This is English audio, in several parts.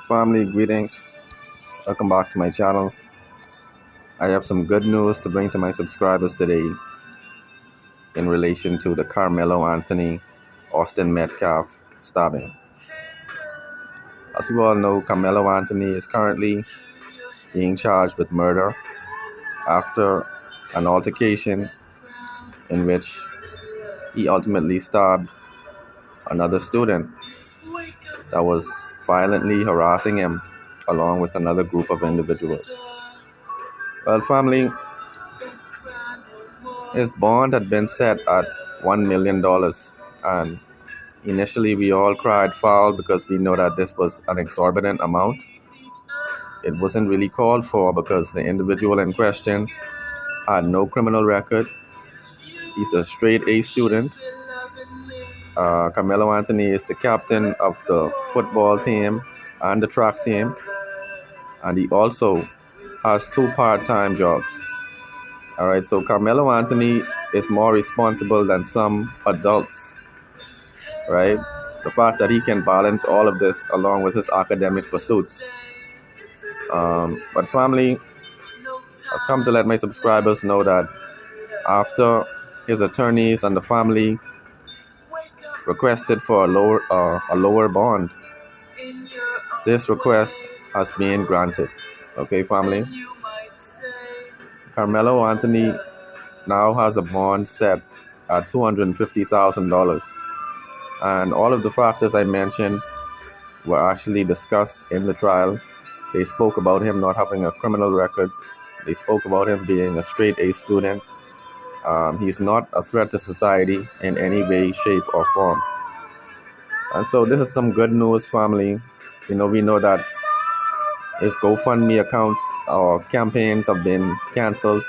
Family greetings. Welcome back to my channel. I have some good news to bring to my subscribers today in relation to the Karmelo Anthony Austin Metcalf stabbing. As you all know, Karmelo Anthony is currently being charged with murder after an altercation in which he ultimately stabbed another student that was violently harassing him along with another group of individuals. Well, family, his bond had been set at $1 million, and initially we all cried foul because we know that this was an exorbitant amount. It wasn't really called for because the individual in question had no criminal record. He's a straight A student. Karmelo Anthony is the captain of the football team and the track team, and he also has two part-time jobs. All right, so Karmelo Anthony is more responsible than some adults, right? The fact that he can balance all of this along with his academic pursuits. But family, I've come to let my subscribers know that after his attorneys and the family requested for a lower bond, this request has been granted. Okay, family. Karmelo Anthony now has a bond set at $250,000, and all of the factors I mentioned were actually discussed in the trial. They spoke about him not having a criminal record. They spoke about him being a straight A student. He's not a threat to society in any way, shape, or form. And so this is some good news, family. We know that his GoFundMe accounts or campaigns have been canceled,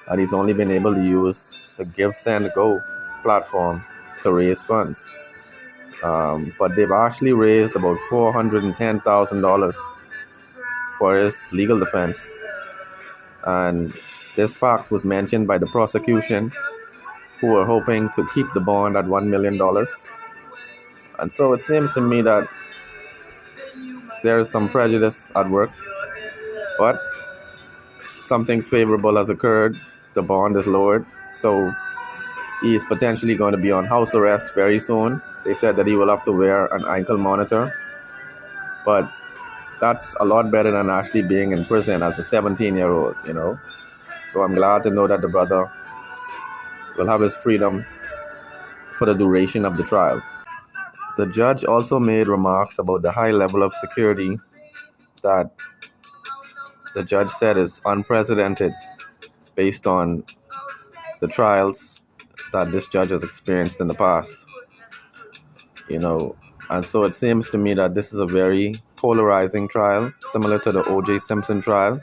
and he's only been able to use the Give, Send, Go platform to raise funds. But they've actually raised about $410,000 for his legal defense. And this fact was mentioned by the prosecution, who were hoping to keep the bond at $1 million. And so it seems to me that there is some prejudice at work, but something favorable has occurred. The bond is lowered, so he is potentially going to be on house arrest very soon. They said that he will have to wear an ankle monitor, but that's a lot better than actually being in prison as a 17-year-old, So I'm glad to know that the brother will have his freedom for the duration of the trial. The judge also made remarks about the high level of security that the judge said is unprecedented based on the trials that this judge has experienced in the past. And so it seems to me that this is a very polarizing trial, similar to the O.J. Simpson trial.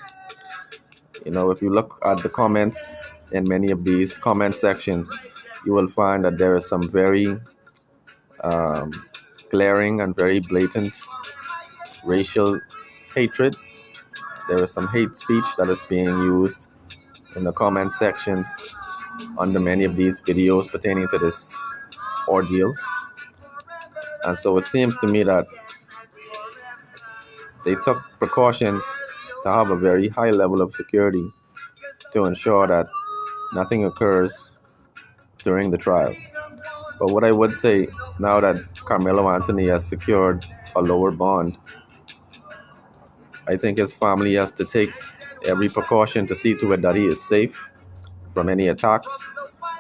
If you look at the comments in many of these comment sections, you will find that there is some very glaring and very blatant racial hatred. There is some hate speech that is being used in the comment sections under many of these videos pertaining to this ordeal. And so it seems to me that they took precautions to have a very high level of security to ensure that nothing occurs during the trial. But what I would say, now that Karmelo Anthony has secured a lower bond, I think his family has to take every precaution to see to it that he is safe from any attacks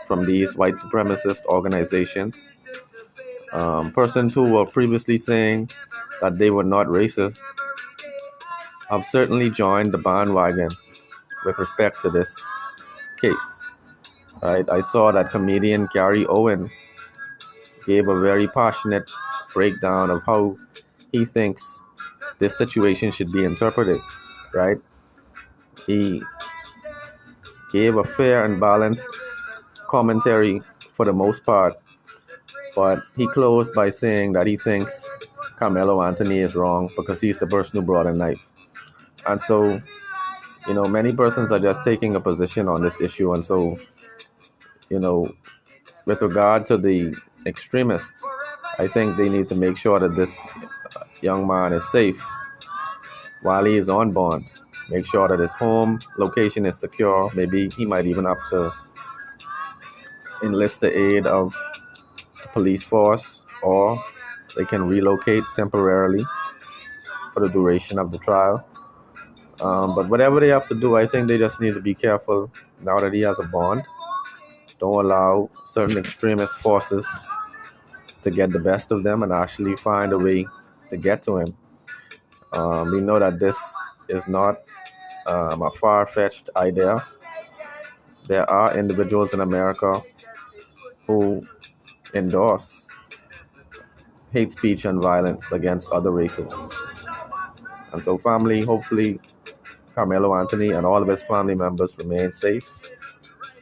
from these white supremacist organizations. Persons who were previously saying that they were not racist have certainly joined the bandwagon with respect to this case. Right? I saw that comedian Gary Owen gave a very passionate breakdown of how he thinks this situation should be interpreted, right? He gave a fair and balanced commentary for the most part, but he closed by saying that he thinks Karmelo Anthony is wrong because he's the person who brought a knife. And so, many persons are just taking a position on this issue. And so, with regard to the extremists, I think they need to make sure that this young man is safe while he is on bond. Make sure that his home location is secure. Maybe he might even have to enlist the aid of the police force, or they can relocate temporarily for the duration of the trial. But whatever they have to do, I think they just need to be careful now that he has a bond. Don't allow certain extremist forces to get the best of them and actually find a way to get to him. We know that this is not a far-fetched idea. There are individuals in America who endorse hate speech and violence against other races. And so, family, hopefully, Karmelo Anthony and all of his family members remain safe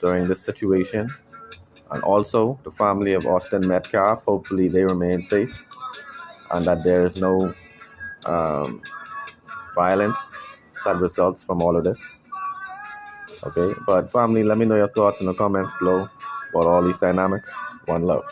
during this situation. And also, the family of Austin Metcalf, hopefully, they remain safe and that there is no violence that results from all of this. Okay, but family, let me know your thoughts in the comments below about all these dynamics. One love.